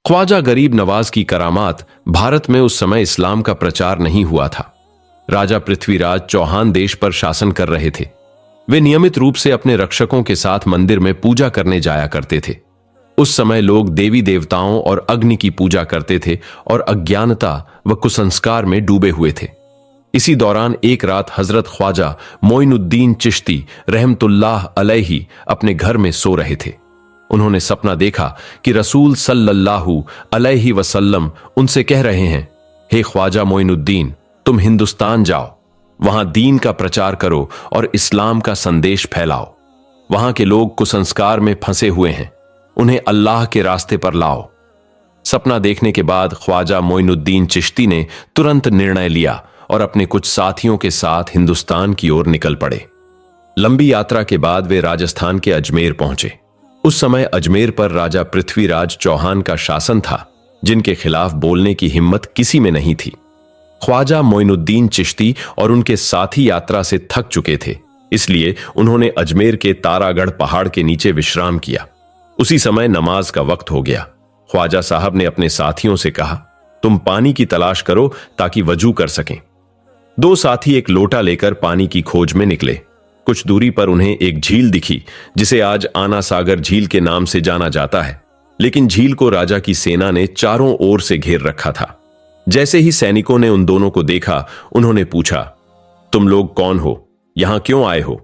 ख्वाजा गरीब नवाज की करामात भारत में उस समय इस्लाम का प्रचार नहीं हुआ था। राजा पृथ्वीराज चौहान देश पर शासन कर रहे थे। वे नियमित रूप से अपने रक्षकों के साथ मंदिर में पूजा करने जाया करते थे। उस समय लोग देवी देवताओं और अग्नि की पूजा करते थे और अज्ञानता व कुसंस्कार में डूबे हुए थे। इसी दौरान एक रात हजरत ख्वाजा मोइनुद्दीन चिश्ती रहमतुल्लाह अलैहि अपने घर में सो रहे थे। उन्होंने सपना देखा कि रसूल सल्लल्लाहु अलैहि वसल्लम उनसे कह रहे हैं, हे ख्वाजा मोइनुद्दीन, तुम हिंदुस्तान जाओ, वहां दीन का प्रचार करो और इस्लाम का संदेश फैलाओ। वहां के लोग कुसंस्कार में फंसे हुए हैं, उन्हें अल्लाह के रास्ते पर लाओ। सपना देखने के बाद ख्वाजा मोइनुद्दीन चिश्ती ने तुरंत निर्णय लिया और अपने कुछ साथियों के साथ हिंदुस्तान की ओर निकल पड़े। लंबी यात्रा के बाद वे राजस्थान के अजमेर पहुंचे। उस समय अजमेर पर राजा पृथ्वीराज चौहान का शासन था, जिनके खिलाफ बोलने की हिम्मत किसी में नहीं थी। ख्वाजा मोइनुद्दीन चिश्ती और उनके साथी यात्रा से थक चुके थे, इसलिए उन्होंने अजमेर के तारागढ़ पहाड़ के नीचे विश्राम किया। उसी समय नमाज का वक्त हो गया। ख्वाजा साहब ने अपने साथियों से कहा, तुम पानी की तलाश करो ताकि वजू कर सकें। दो साथी एक लोटा लेकर पानी की खोज में निकले। कुछ दूरी पर उन्हें एक झील दिखी, जिसे आज आना सागर झील के नाम से जाना जाता है, लेकिन झील को राजा की सेना ने चारों ओर से घेर रखा था। जैसे ही सैनिकों ने उन दोनों को देखा, उन्होंने पूछा, तुम लोग कौन हो, यहां क्यों आए हो?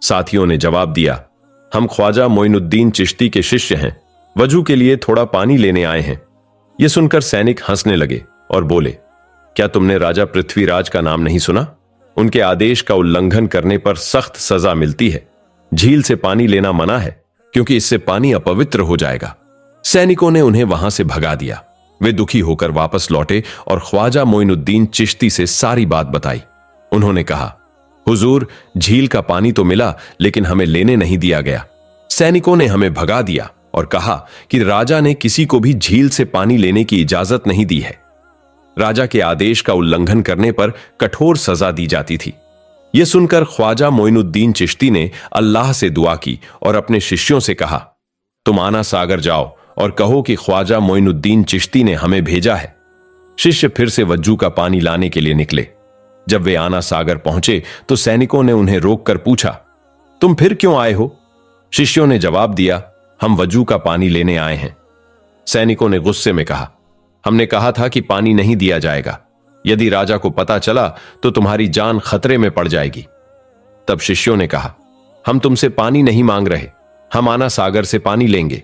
साथियों ने जवाब दिया, हम ख्वाजा मोइनुद्दीन चिश्ती के शिष्य हैं, वजू के लिए थोड़ा पानी लेने आए हैं। यह सुनकर सैनिक हंसने लगे और बोले, क्या तुमने राजा पृथ्वीराज का नाम नहीं सुना? उनके आदेश का उल्लंघन करने पर सख्त सजा मिलती है। झील से पानी लेना मना है, क्योंकि इससे पानी अपवित्र हो जाएगा। सैनिकों ने उन्हें वहां से भगा दिया। वे दुखी होकर वापस लौटे और ख्वाजा मोइनुद्दीन चिश्ती से सारी बात बताई। उन्होंने कहा, हुजूर, झील का पानी तो मिला, लेकिन हमें लेने नहीं दिया गया। सैनिकों ने हमें भगा दिया और कहा कि राजा ने किसी को भी झील से पानी लेने की इजाजत नहीं दी है। राजा के आदेश का उल्लंघन करने पर कठोर सजा दी जाती थी। यह सुनकर ख्वाजा मोइनुद्दीन चिश्ती ने अल्लाह से दुआ की और अपने शिष्यों से कहा, तुम आना सागर जाओ और कहो कि ख्वाजा मोइनुद्दीन चिश्ती ने हमें भेजा है। शिष्य फिर से वज्जू का पानी लाने के लिए निकले। जब वे आना सागर पहुंचे तो सैनिकों ने उन्हें रोककर पूछा, तुम फिर क्यों आए हो? शिष्यों ने जवाब दिया, हम वजू का पानी लेने आए हैं। सैनिकों ने गुस्से में कहा, हमने कहा था कि पानी नहीं दिया जाएगा। यदि राजा को पता चला तो तुम्हारी जान खतरे में पड़ जाएगी। तब शिष्यों ने कहा, हम तुमसे पानी नहीं मांग रहे, हम आना सागर से पानी लेंगे।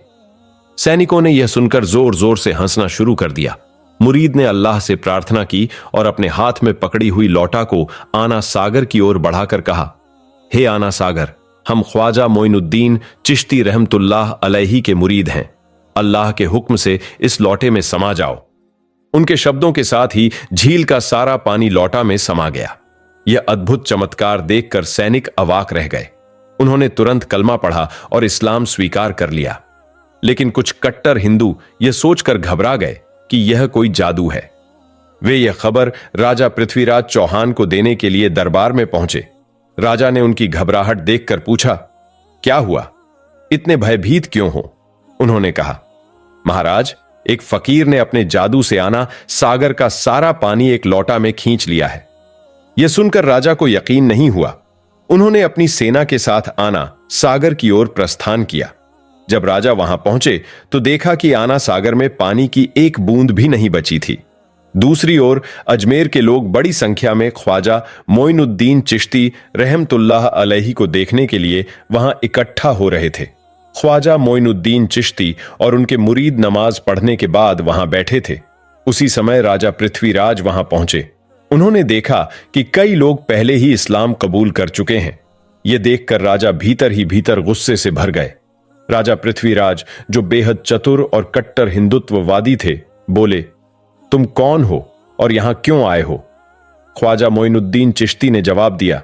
सैनिकों ने यह सुनकर जोर जोर से हंसना शुरू कर दिया। मुरीद ने अल्लाह से प्रार्थना की और अपने हाथ में पकड़ी हुई लौटा को आना सागर की ओर बढ़ाकर कहा, हे आना सागर, हम ख्वाजा मोइनुद्दीन चिश्ती रहमतुल्लाह अलैहि के मुरीद हैं। अल्लाह के हुक्म से इस लौटे में समा जाओ। उनके शब्दों के साथ ही झील का सारा पानी लौटा में समा गया। यह अद्भुत चमत्कार देखकर सैनिक अवाक रह गए। उन्होंने तुरंत कलमा पढ़ा और इस्लाम स्वीकार कर लिया। लेकिन कुछ कट्टर हिंदू यह सोचकर घबरा गए कि यह कोई जादू है। वे यह खबर राजा पृथ्वीराज चौहान को देने के लिए दरबार में पहुंचे। राजा ने उनकी घबराहट देखकर पूछा, क्या हुआ, इतने भयभीत क्यों हो? उन्होंने कहा, महाराज, एक फकीर ने अपने जादू से आना सागर का सारा पानी एक लोटा में खींच लिया है। यह सुनकर राजा को यकीन नहीं हुआ। उन्होंने अपनी सेना के साथ आना सागर की ओर प्रस्थान किया। जब राजा वहां पहुंचे तो देखा कि आना सागर में पानी की एक बूंद भी नहीं बची थी। दूसरी ओर अजमेर के लोग बड़ी संख्या में ख्वाजा मोइनुद्दीन चिश्ती रहमतुल्लाह अलैहि को देखने के लिए वहां इकट्ठा हो रहे थे। ख्वाजा मोइनुद्दीन चिश्ती और उनके मुरीद नमाज पढ़ने के बाद वहां बैठे थे। उसी समय राजा पृथ्वीराज वहां पहुंचे। उन्होंने देखा कि कई लोग पहले ही इस्लाम कबूल कर चुके हैं। यह देखकर राजा भीतर ही भीतर गुस्से से भर गए। राजा पृथ्वीराज, जो बेहद चतुर और कट्टर हिंदुत्ववादी थे, बोले, तुम कौन हो और यहां क्यों आए हो? ख्वाजा मोइनुद्दीन चिश्ती ने जवाब दिया,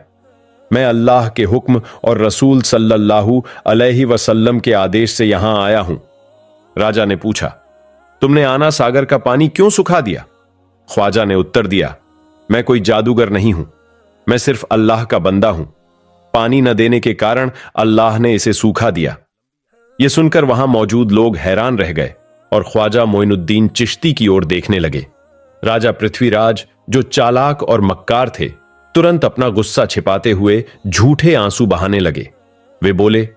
मैं अल्लाह के हुक्म और रसूल सल्लल्लाहु अलैहि वसल्लम के आदेश से यहां आया हूं। राजा ने पूछा, तुमने आना सागर का पानी क्यों सुखा दिया? ख्वाजा ने उत्तर दिया, मैं कोई जादूगर नहीं हूं, मैं सिर्फ अल्लाह का बंदा हूं। पानी न देने के कारण अल्लाह ने इसे सूखा दिया। यह सुनकर वहां मौजूद लोग हैरान रह गए। और ख्वाजा मोइनुद्दीन चिश्ती की ओर देखने लगे। राजा पृथ्वीराज, जो चालाक और मक्कार थे, तुरंत अपना गुस्सा छिपाते हुए झूठे आंसू बहाने लगे। वे बोले,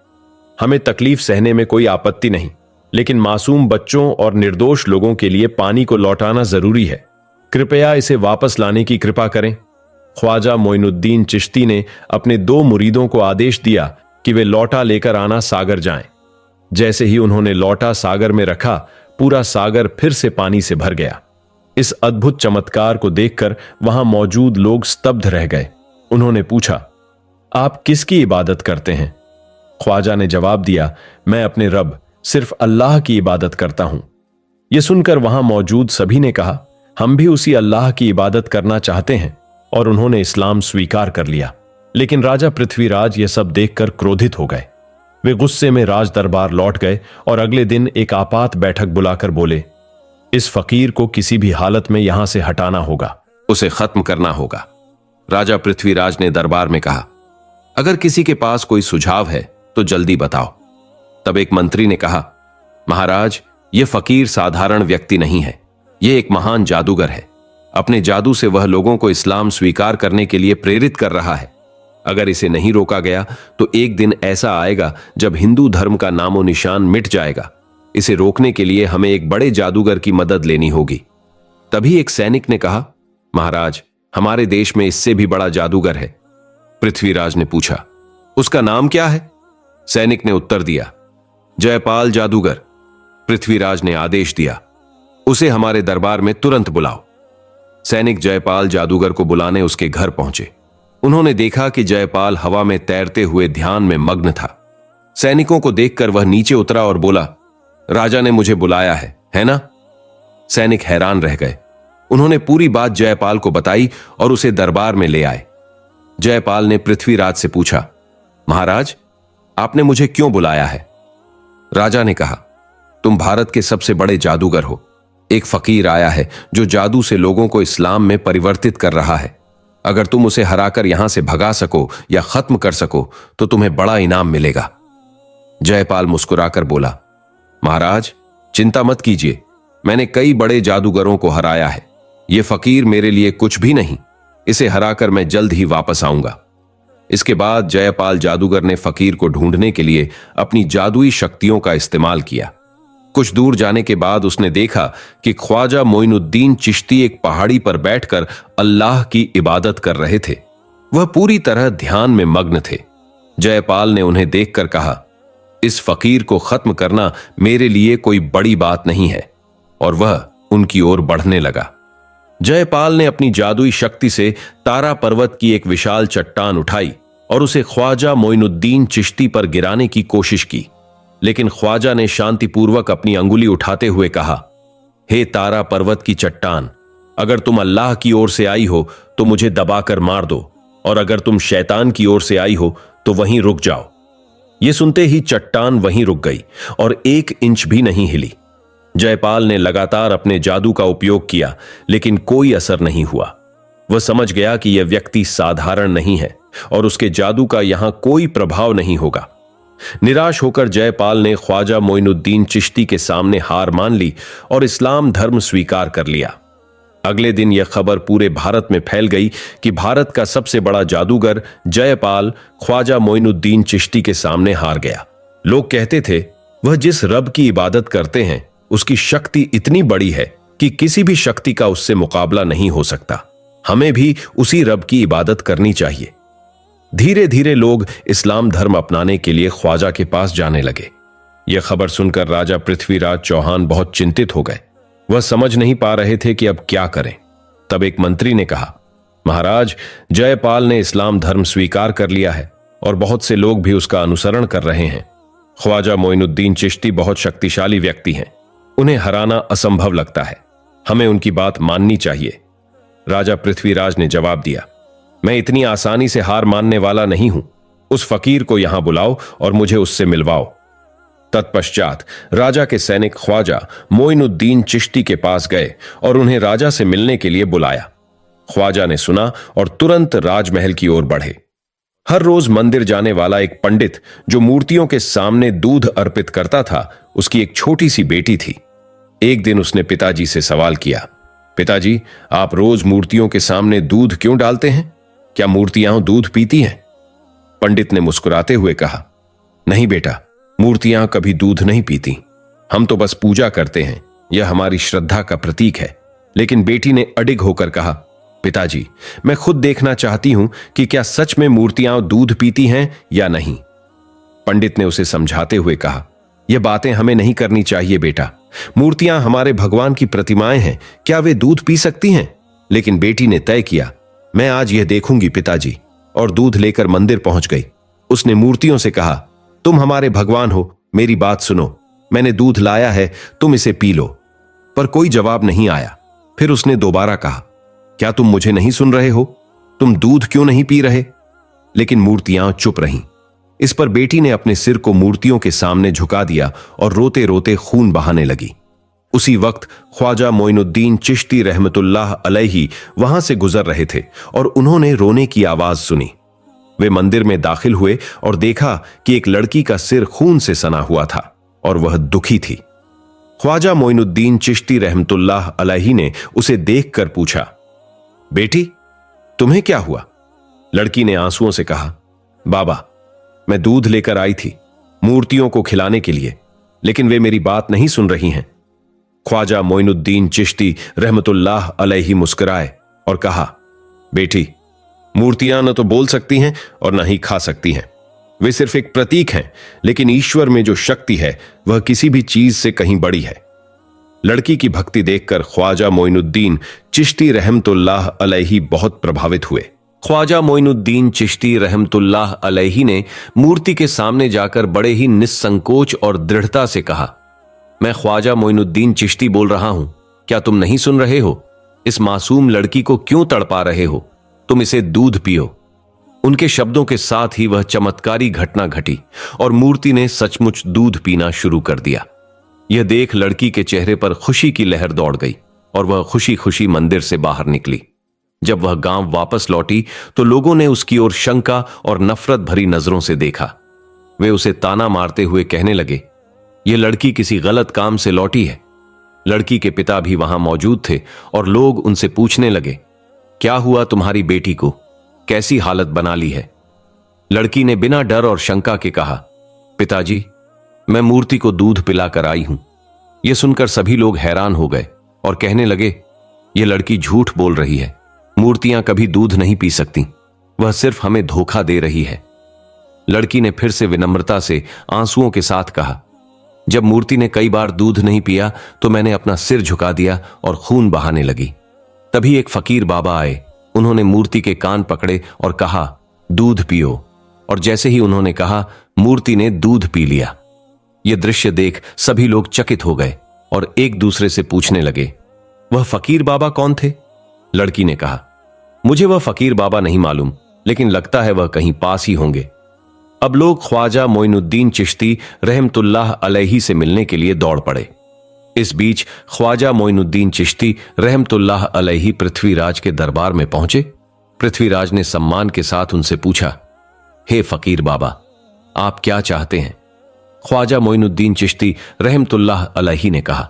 हमें तकलीफ सहने में कोई आपत्ति नहीं, लेकिन मासूम बच्चों और निर्दोष लोगों के लिए पानी को लौटाना जरूरी है। कृपया इसे वापस लाने की कृपा करें। ख्वाजा मोइनुद्दीन चिश्ती ने अपने 2 मुरीदों को आदेश दिया कि वे लौटा लेकर आना सागर जाएं। जैसे ही उन्होंने लौटा सागर में रखा, पूरा सागर फिर से पानी से भर गया। इस अद्भुत चमत्कार को देखकर वहां मौजूद लोग स्तब्ध रह गए। उन्होंने पूछा, आप किसकी इबादत करते हैं? ख्वाजा ने जवाब दिया, मैं अपने रब, सिर्फ अल्लाह की इबादत करता हूं। यह सुनकर वहां मौजूद सभी ने कहा, हम भी उसी अल्लाह की इबादत करना चाहते हैं, और उन्होंने इस्लाम स्वीकार कर लिया। लेकिन राजा पृथ्वीराज यह सब देखकर क्रोधित हो गए। वे गुस्से में राज दरबार लौट गए और अगले दिन एक आपात बैठक बुलाकर बोले, इस फकीर को किसी भी हालत में यहां से हटाना होगा, उसे खत्म करना होगा। राजा पृथ्वीराज ने दरबार में कहा, अगर किसी के पास कोई सुझाव है तो जल्दी बताओ। तब एक मंत्री ने कहा, महाराज, यह फकीर साधारण व्यक्ति नहीं है, यह एक महान जादूगर है। अपने जादू से वह लोगों को इस्लाम स्वीकार करने के लिए प्रेरित कर रहा है। अगर इसे नहीं रोका गया तो एक दिन ऐसा आएगा जब हिंदू धर्म का नामो निशान मिट जाएगा। इसे रोकने के लिए हमें एक बड़े जादूगर की मदद लेनी होगी। तभी एक सैनिक ने कहा, महाराज, हमारे देश में इससे भी बड़ा जादूगर है। पृथ्वीराज ने पूछा, उसका नाम क्या है? सैनिक ने उत्तर दिया, जयपाल जादूगर। पृथ्वीराज ने आदेश दिया, उसे हमारे दरबार में तुरंत बुलाओ। सैनिक जयपाल जादूगर को बुलाने उसके घर पहुंचे। उन्होंने देखा कि जयपाल हवा में तैरते हुए ध्यान में मग्न था। सैनिकों को देखकर वह नीचे उतरा और बोला, राजा ने मुझे बुलाया है ना? सैनिक हैरान रह गए। उन्होंने पूरी बात जयपाल को बताई और उसे दरबार में ले आए। जयपाल ने पृथ्वीराज से पूछा, महाराज, आपने मुझे क्यों बुलाया है? राजा ने कहा, तुम भारत के सबसे बड़े जादूगर हो। एक फकीर आया है जो जादू से लोगों को इस्लाम में परिवर्तित कर रहा है। अगर तुम उसे हराकर यहां से भगा सको या खत्म कर सको तो तुम्हें बड़ा इनाम मिलेगा। जयपाल मुस्कुराकर बोला, महाराज, चिंता मत कीजिए, मैंने कई बड़े जादूगरों को हराया है। यह फकीर मेरे लिए कुछ भी नहीं। इसे हराकर मैं जल्द ही वापस आऊंगा। इसके बाद जयपाल जादूगर ने फकीर को ढूंढने के लिए अपनी जादुई शक्तियों का इस्तेमाल किया। कुछ दूर जाने के बाद उसने देखा कि ख्वाजा मोइनुद्दीन चिश्ती एक पहाड़ी पर बैठकर अल्लाह की इबादत कर रहे थे। वह पूरी तरह ध्यान में मग्न थे। जयपाल ने उन्हें देखकर कहा, इस फकीर को खत्म करना मेरे लिए कोई बड़ी बात नहीं है, और वह उनकी ओर बढ़ने लगा। जयपाल ने अपनी जादुई शक्ति से तारा पर्वत की एक विशाल चट्टान उठाई और उसे ख्वाजा मोइनुद्दीन चिश्ती पर गिराने की कोशिश की। लेकिन ख्वाजा ने शांतिपूर्वक अपनी अंगुली उठाते हुए कहा, हे तारा पर्वत की चट्टान, अगर तुम अल्लाह की ओर से आई हो तो मुझे दबाकर मार दो, और अगर तुम शैतान की ओर से आई हो तो वहीं रुक जाओ। यह सुनते ही चट्टान वहीं रुक गई और 1 इंच भी नहीं हिली। जयपाल ने लगातार अपने जादू का उपयोग किया, लेकिन कोई असर नहीं हुआ। वह समझ गया कि यह व्यक्ति साधारण नहीं है और उसके जादू का यहां कोई प्रभाव नहीं होगा। निराश होकर जयपाल ने ख्वाजा मोइनुद्दीन चिश्ती के सामने हार मान ली और इस्लाम धर्म स्वीकार कर लिया। अगले दिन यह खबर पूरे भारत में फैल गई कि भारत का सबसे बड़ा जादूगर जयपाल ख्वाजा मोइनुद्दीन चिश्ती के सामने हार गया। लोग कहते थे, वह जिस रब की इबादत करते हैं उसकी शक्ति इतनी बड़ी है कि किसी भी शक्ति का उससे मुकाबला नहीं हो सकता। हमें भी उसी रब की इबादत करनी चाहिए। धीरे धीरे लोग इस्लाम धर्म अपनाने के लिए ख्वाजा के पास जाने लगे। यह खबर सुनकर राजा पृथ्वीराज चौहान बहुत चिंतित हो गए। वह समझ नहीं पा रहे थे कि अब क्या करें। तब एक मंत्री ने कहा, महाराज, जयपाल ने इस्लाम धर्म स्वीकार कर लिया है और बहुत से लोग भी उसका अनुसरण कर रहे हैं। ख्वाजा मोइनुद्दीन चिश्ती बहुत शक्तिशाली व्यक्ति हैं। उन्हें हराना असंभव लगता है। हमें उनकी बात माननी चाहिए। राजा पृथ्वीराज ने जवाब दिया, मैं इतनी आसानी से हार मानने वाला नहीं हूं। उस फकीर को यहां बुलाओ और मुझे उससे मिलवाओ। तत्पश्चात राजा के सैनिक ख्वाजा मोइनुद्दीन चिश्ती के पास गए और उन्हें राजा से मिलने के लिए बुलाया। ख्वाजा ने सुना और तुरंत राजमहल की ओर बढ़े। हर रोज मंदिर जाने वाला एक पंडित जो मूर्तियों के सामने दूध अर्पित करता था, उसकी एक छोटी सी बेटी थी। एक दिन उसने पिताजी से सवाल किया, पिताजी, आप रोज मूर्तियों के सामने दूध क्यों डालते हैं? क्या मूर्तियां दूध पीती हैं? पंडित ने मुस्कुराते हुए कहा, नहीं बेटा, मूर्तियां कभी दूध नहीं पीती। हम तो बस पूजा करते हैं, यह हमारी श्रद्धा का प्रतीक है। लेकिन बेटी ने अडिग होकर कहा, पिताजी, मैं खुद देखना चाहती हूं कि क्या सच में मूर्तियां दूध पीती हैं या नहीं। पंडित ने उसे समझाते हुए कहा, यह बातें हमें नहीं करनी चाहिए बेटा। मूर्तियां हमारे भगवान की प्रतिमाएं हैं, क्या वे दूध पी सकती हैं? लेकिन बेटी ने तय किया, मैं आज यह देखूंगी पिताजी, और दूध लेकर मंदिर पहुंच गई। उसने मूर्तियों से कहा, तुम हमारे भगवान हो, मेरी बात सुनो, मैंने दूध लाया है, तुम इसे पी लो। पर कोई जवाब नहीं आया। फिर उसने दोबारा कहा, क्या तुम मुझे नहीं सुन रहे हो? तुम दूध क्यों नहीं पी रहे? लेकिन मूर्तियां चुप रहीं। इस पर बेटी ने अपने सिर को मूर्तियों के सामने झुका दिया और रोते रोते खून बहाने लगी। उसी वक्त ख्वाजा मोइनुद्दीन चिश्ती रहमतुल्लाह अलैहि वहां से गुजर रहे थे और उन्होंने रोने की आवाज सुनी। वे मंदिर में दाखिल हुए और देखा कि एक लड़की का सिर खून से सना हुआ था और वह दुखी थी। ख्वाजा मोइनुद्दीन चिश्ती रहमतुल्लाह अलैहि ने उसे देखकर पूछा, बेटी, तुम्हें क्या हुआ? लड़की ने आंसुओं से कहा, बाबा, मैं दूध लेकर आई थी मूर्तियों को खिलाने के लिए, लेकिन वे मेरी बात नहीं सुन रही हैं। ख्वाजा मोइनुद्दीन चिश्ती रहमतुल्लाह अलैहि मुस्कुराए और कहा, बेटी, मूर्तियां न तो बोल सकती हैं और न ही खा सकती हैं। वे सिर्फ एक प्रतीक हैं, लेकिन ईश्वर में जो शक्ति है वह किसी भी चीज से कहीं बड़ी है। लड़की की भक्ति देखकर ख्वाजा मोइनुद्दीन चिश्ती रहमतुल्लाह अलैहि बहुत प्रभावित हुए। ख्वाजा मोइनुद्दीन चिश्ती रहमतुल्लाह अलैहि ने मूर्ति के सामने जाकर बड़े ही निस्संकोच और दृढ़ता से कहा, मैं ख्वाजा मोइनुद्दीन चिश्ती बोल रहा हूं, क्या तुम नहीं सुन रहे हो? इस मासूम लड़की को क्यों तड़पा रहे हो? तुम इसे दूध पियो। उनके शब्दों के साथ ही वह चमत्कारी घटना घटी और मूर्ति ने सचमुच दूध पीना शुरू कर दिया। यह देख लड़की के चेहरे पर खुशी की लहर दौड़ गई और वह खुशी खुशी मंदिर से बाहर निकली। जब वह गांव वापस लौटी तो लोगों ने उसकी ओर शंका और नफरत भरी नजरों से देखा। वे उसे ताना मारते हुए कहने लगे, यह लड़की किसी गलत काम से लौटी है। लड़की के पिता भी वहां मौजूद थे और लोग उनसे पूछने लगे, क्या हुआ तुम्हारी बेटी को? कैसी हालत बना ली है? लड़की ने बिना डर और शंका के कहा, पिताजी, मैं मूर्ति को दूध पिलाकर आई हूं। यह सुनकर सभी लोग हैरान हो गए और कहने लगे, यह लड़की झूठ बोल रही है। मूर्तियां कभी दूध नहीं पी सकती, वह सिर्फ हमें धोखा दे रही है। लड़की ने फिर से विनम्रता से आंसुओं के साथ कहा, जब मूर्ति ने कई बार दूध नहीं पिया तो मैंने अपना सिर झुका दिया और खून बहाने लगी। तभी एक फकीर बाबा आए। उन्होंने मूर्ति के कान पकड़े और कहा, दूध पियो। और जैसे ही उन्होंने कहा, मूर्ति ने दूध पी लिया। यह दृश्य देख सभी लोग चकित हो गए और एक दूसरे से पूछने लगे, वह फकीर बाबा कौन थे? लड़की ने कहा, मुझे वह फकीर बाबा नहीं मालूम, लेकिन लगता है वह कहीं पास ही होंगे। अब लोग ख्वाजा मोइनुद्दीन चिश्ती रहमतुल्लाह अलैहि से मिलने के लिए दौड़ पड़े। इस बीच ख्वाजा मोइनुद्दीन चिश्ती रहमतुल्लाह अलैहि पृथ्वीराज के दरबार में पहुंचे। पृथ्वीराज ने सम्मान के साथ उनसे पूछा, हे फकीर बाबा, आप क्या चाहते हैं? ख्वाजा मोइनुद्दीन चिश्ती रहमतुल्लाह अलैहि ने कहा,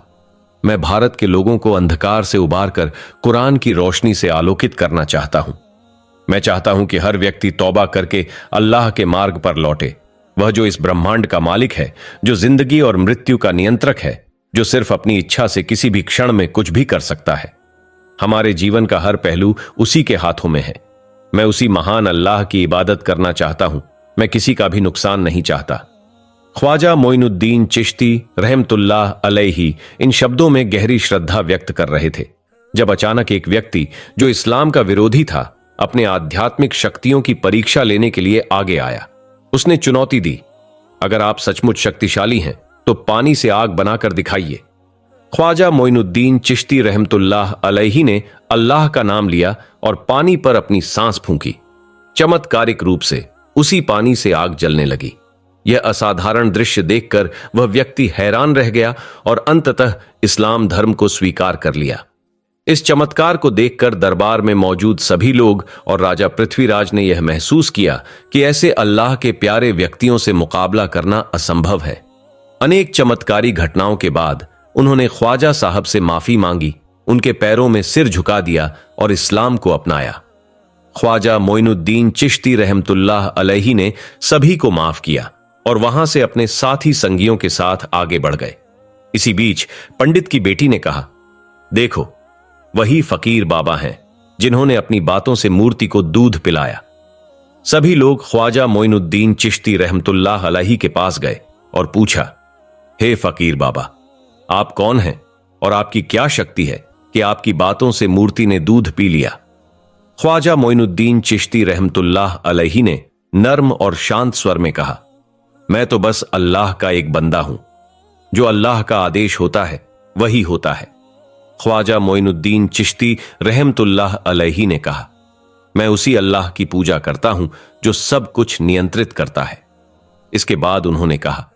मैं भारत के लोगों को अंधकार से उबारकर कुरान की रोशनी से आलोकित करना चाहता हूं। मैं चाहता हूं कि हर व्यक्ति तौबा करके अल्लाह के मार्ग पर लौटे, वह जो इस ब्रह्मांड का मालिक है, जो जिंदगी और मृत्यु का नियंत्रक है, जो सिर्फ अपनी इच्छा से किसी भी क्षण में कुछ भी कर सकता है। हमारे जीवन का हर पहलू उसी के हाथों में है। मैं उसी महान अल्लाह की इबादत करना चाहता हूं, मैं किसी का भी नुकसान नहीं चाहता। ख्वाजा मोइनुद्दीन चिश्ती रहमतुल्लाह अलैहि इन शब्दों में गहरी श्रद्धा व्यक्त कर रहे थे जब अचानक एक व्यक्ति जो इस्लाम का विरोधी था अपने आध्यात्मिक शक्तियों की परीक्षा लेने के लिए आगे आया। उसने चुनौती दी, अगर आप सचमुच शक्तिशाली हैं तो पानी से आग बनाकर दिखाइए। ख्वाजा मोइनुद्दीन चिश्ती रहमतुल्लाह अलैहि ने अल्लाह का नाम लिया और पानी पर अपनी सांस फूंकी। चमत्कारिक रूप से उसी पानी से आग जलने लगी। यह असाधारण दृश्य देखकर वह व्यक्ति हैरान रह गया और अंततः इस्लाम धर्म को स्वीकार कर लिया। इस चमत्कार को देखकर दरबार में मौजूद सभी लोग और राजा पृथ्वीराज ने यह महसूस किया कि ऐसे अल्लाह के प्यारे व्यक्तियों से मुकाबला करना असंभव है। अनेक चमत्कारी घटनाओं के बाद उन्होंने ख्वाजा साहब से माफी मांगी, उनके पैरों में सिर झुका दिया और इस्लाम को अपनाया। ख्वाजा मोइनुद्दीन चिश्ती रहमतुल्लाह अलैहि ने सभी को माफ किया और वहां से अपने साथी संगियों के साथ आगे बढ़ गए। इसी बीच पंडित की बेटी ने कहा, देखो, वही फकीर बाबा हैं जिन्होंने अपनी बातों से मूर्ति को दूध पिलाया। सभी लोग ख्वाजा मोइनुद्दीन चिश्ती रहमतुल्लाह अलैहि के पास गए और पूछा, हे फकीर बाबा, आप कौन हैं और आपकी क्या शक्ति है कि आपकी बातों से मूर्ति ने दूध पी लिया? ख्वाजा मोइनुद्दीन चिश्ती रहमतुल्लाह अलैहि ने नर्म और शांत स्वर में कहा, मैं तो बस अल्लाह का एक बंदा हूं। जो अल्लाह का आदेश होता है वही होता है। ख्वाजा मोइनुद्दीन चिश्ती रहमतुल्लाह अलैहि ने कहा, मैं उसी अल्लाह की पूजा करता हूं जो सब कुछ नियंत्रित करता है। इसके बाद उन्होंने कहा,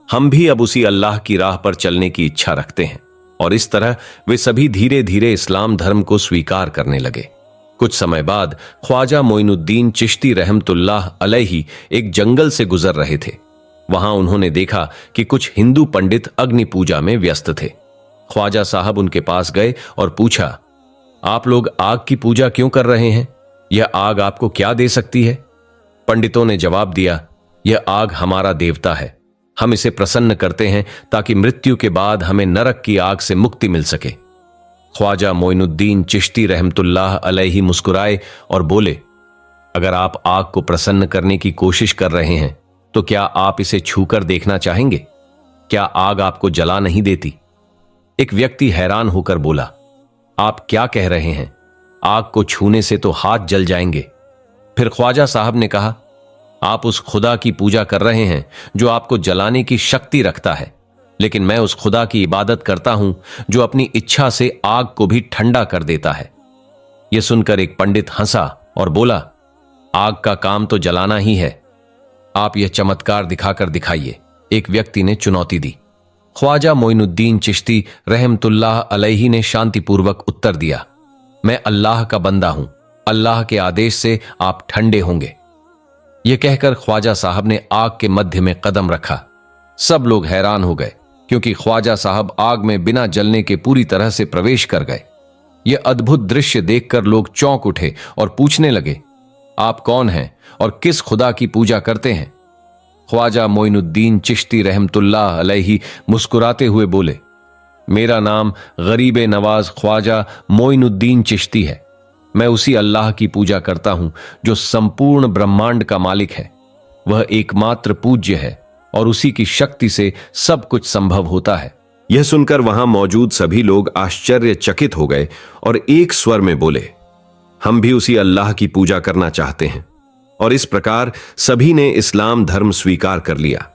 हम भी अब उसी अल्लाह की राह पर चलने की इच्छा रखते हैं। और इस तरह वे सभी धीरे धीरे इस्लाम धर्म को स्वीकार करने लगे। कुछ समय बाद ख्वाजा मोइनुद्दीन चिश्ती रहमतुल्लाह अलैहि एक जंगल से गुजर रहे थे। वहां उन्होंने देखा कि कुछ हिंदू पंडित अग्नि पूजा में व्यस्त थे। ख्वाजा साहब उनके पास गए और पूछा, आप लोग आग की पूजा क्यों कर रहे हैं? यह आग आपको क्या दे सकती है? पंडितों ने जवाब दिया, यह आग हमारा देवता है। हम इसे प्रसन्न करते हैं ताकि मृत्यु के बाद हमें नरक की आग से मुक्ति मिल सके। ख्वाजा मोइनुद्दीन चिश्ती रहमतुल्लाह अलैहि मुस्कुराए और बोले, अगर आप आग को प्रसन्न करने की कोशिश कर रहे हैं तो क्या आप इसे छूकर देखना चाहेंगे? क्या आग आपको जला नहीं देती? एक व्यक्ति हैरान होकर बोला, आप क्या कह रहे हैं? आग को छूने से तो हाथ जल जाएंगे। फिर ख्वाजा साहब ने कहा, आप उस खुदा की पूजा कर रहे हैं जो आपको जलाने की शक्ति रखता है, लेकिन मैं उस खुदा की इबादत करता हूं जो अपनी इच्छा से आग को भी ठंडा कर देता है। यह सुनकर एक पंडित हंसा और बोला, आग का काम तो जलाना ही है, आप यह चमत्कार दिखाकर दिखाइए। एक व्यक्ति ने चुनौती दी। ख्वाजा मोइनुद्दीन चिश्ती रहमतुल्लाह अलैहि ने शांतिपूर्वक उत्तर दिया, मैं अल्लाह का बंदा हूं, अल्लाह के आदेश से आप ठंडे होंगे। यह कहकर ख्वाजा साहब ने आग के मध्य में कदम रखा। सब लोग हैरान हो गए क्योंकि ख्वाजा साहब आग में बिना जलने के पूरी तरह से प्रवेश कर गए। यह अद्भुत दृश्य देखकर लोग चौंक उठे और पूछने लगे, आप कौन हैं और किस खुदा की पूजा करते हैं? ख्वाजा मोइनुद्दीन चिश्ती रहमतुल्लाह अलैहि मुस्कुराते हुए बोले, मेरा नाम गरीब नवाज ख्वाजा मोइनुद्दीन चिश्ती है। मैं उसी अल्लाह की पूजा करता हूं जो संपूर्ण ब्रह्मांड का मालिक है। वह एकमात्र पूज्य है और उसी की शक्ति से सब कुछ संभव होता है। यह सुनकर वहां मौजूद सभी लोग आश्चर्यचकित हो गए और एक स्वर में बोले, हम भी उसी अल्लाह की पूजा करना चाहते हैं। और इस प्रकार सभी ने इस्लाम धर्म स्वीकार कर लिया।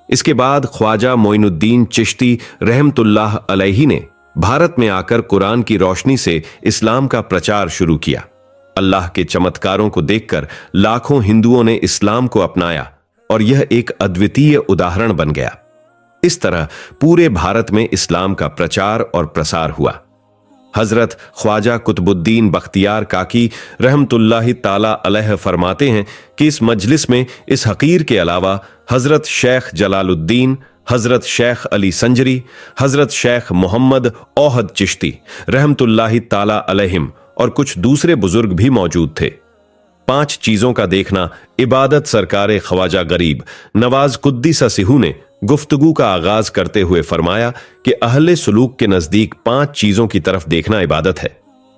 इसके बाद ख्वाजा मोइनुद्दीन चिश्ती रहमतुल्लाह अलैहि ने भारत में आकर कुरान की रोशनी से इस्लाम का प्रचार शुरू किया। अल्लाह के चमत्कारों को देखकर लाखों हिंदुओं ने इस्लाम को अपनाया और यह एक अद्वितीय उदाहरण बन गया। इस तरह पूरे भारत में इस्लाम का प्रचार और प्रसार हुआ। हजरत ख्वाजा कुतुबुद्दीन बख्तियार काकी रहमतुल्लाहि ताला अलैह फरमाते हैं कि इस मजलिस में इस हकीर के अलावा हजरत शेख जलालुद्दीन, हजरत शेख अली संजरी, हजरत शेख मोहम्मद औहद चिश्ती रहमतुल्लाहि ताला अलैहिम और कुछ दूसरे बुजुर्ग भी मौजूद थे। 5 चीजों का देखना इबादत सरकारे ख्वाजा गरीब नवाज कुद्दीसा सिहू ने गुफ्तगू का आगाज करते हुए फरमाया कि अहले सुलूक के नजदीक 5 चीजों की तरफ देखना इबादत है।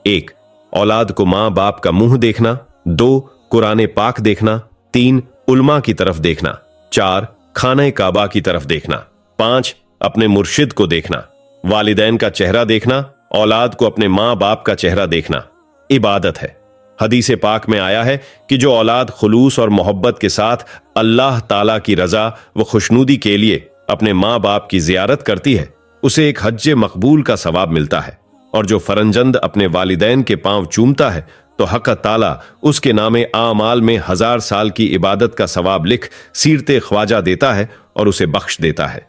1. औलाद को मां बाप का मुंह देखना। 2. कुरान पाक देखना। 3. उल्मा की तरफ देखना। 4. खाने काबा की तरफ देखना। 5. अपने मुर्शिद को देखना। वालिदैन का चेहरा देखना। औलाद को अपने मां बाप का चेहरा देखना इबादत है। हदीस पाक में आया है कि जो औलाद खुलूस और मोहब्बत के साथ अल्लाह ताला की रजा व खुशनूदी के लिए अपने माँ बाप की जियारत करती है, उसे एक हज्ज मकबूल का सवाब मिलता है। और जो फरंजंद अपने वालिदैन के पांव चूमता है तो हक ताला उसके नामे आमाल में 1000 साल की इबादत का सवाब लिख सीरते ख्वाजा देता है और उसे बख्श देता है।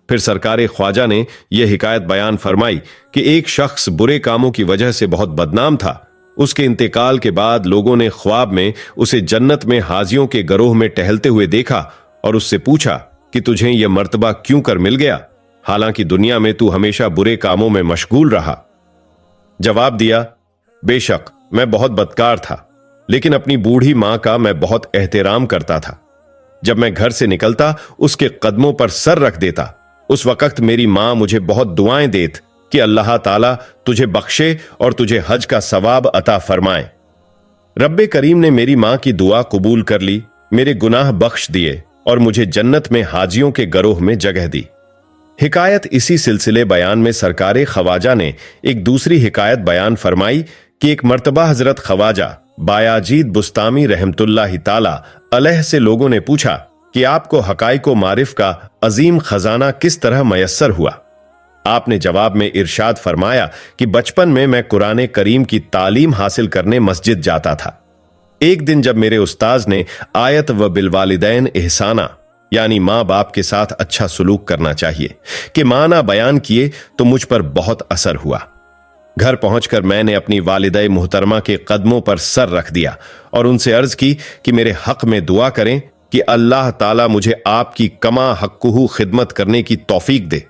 फिर सरकारे ख्वाजा ने यह हिकायत बयान फरमाई कि एक शख्स बुरे कामों की वजह से बहुत बदनाम था। उसके इंतकाल के बाद लोगों ने ख्वाब में उसे जन्नत में हाजियों के गरोह में टहलते हुए देखा और उससे पूछा कि तुझे यह मर्तबा क्यों कर मिल गया? हालांकि दुनिया में तू हमेशा बुरे कामों में मशगूल रहा। जवाब दिया, बेशक मैं बहुत बदकार था, लेकिन अपनी बूढ़ी मां का मैं बहुत एहतराम करता था। जब मैं घर से निकलता उसके कदमों पर सर रख देता। उस वक्त मेरी मां मुझे बहुत दुआएं देत कि अल्लाह ताला तुझे बख्शे और तुझे हज का सवाब अता फरमाए। रब्बे करीम ने मेरी मां की दुआ कबूल कर ली, मेरे गुनाह बख्श दिए और मुझे जन्नत में हाजियों के गरोह में जगह दी। हिकायत इसी सिलसिले बयान में सरकारे ख्वाजा ने एक दूसरी हिकायत बयान फरमाई कि एक मर्तबा हजरत ख्वाजा बायाजीद बुस्तामी रहमतुल्लाहि ताला अलैह से लोगों ने पूछा कि आपको हकाइको मारिफ का अजीम खजाना किस तरह मयस्सर हुआ। आपने जवाब में इरशाद फरमाया कि बचपन में मैं कुरान करीम की तालीम हासिल करने मस्जिद जाता था। एक दिन जब मेरे उस्ताज ने आयत व बिलवालिदैन एहसाना यानी मां बाप के साथ अच्छा सुलूक करना चाहिए कि माना बयान किए तो मुझ पर बहुत असर हुआ। घर पहुंचकर मैंने अपनी वालिदा मुहतरमा के कदमों पर सर रख दिया और उनसे अर्ज की कि मेरे हक में दुआ करें कि अल्लाह ताला मुझे आपकी कमा हक्कुहू खिदमत करने की तौफीक दे।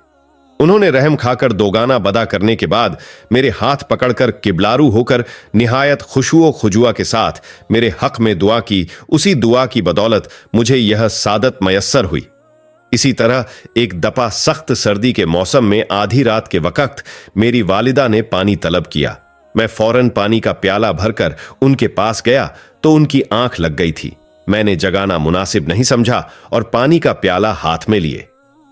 उन्होंने रहम खाकर दोगाना बदा करने के बाद मेरे हाथ पकड़कर किबलारू होकर निहायत खुशुओ खुजुआ के साथ मेरे हक में दुआ की। उसी दुआ की बदौलत मुझे यह सादत मयस्सर हुई। इसी तरह एक दफा सख्त सर्दी के मौसम में आधी रात के वक्त मेरी वालिदा ने पानी तलब किया। मैं फौरन पानी का प्याला भरकर उनके पास गया तो उनकी आंख लग गई थी। मैंने जगाना मुनासिब नहीं समझा और पानी का प्याला हाथ में लिए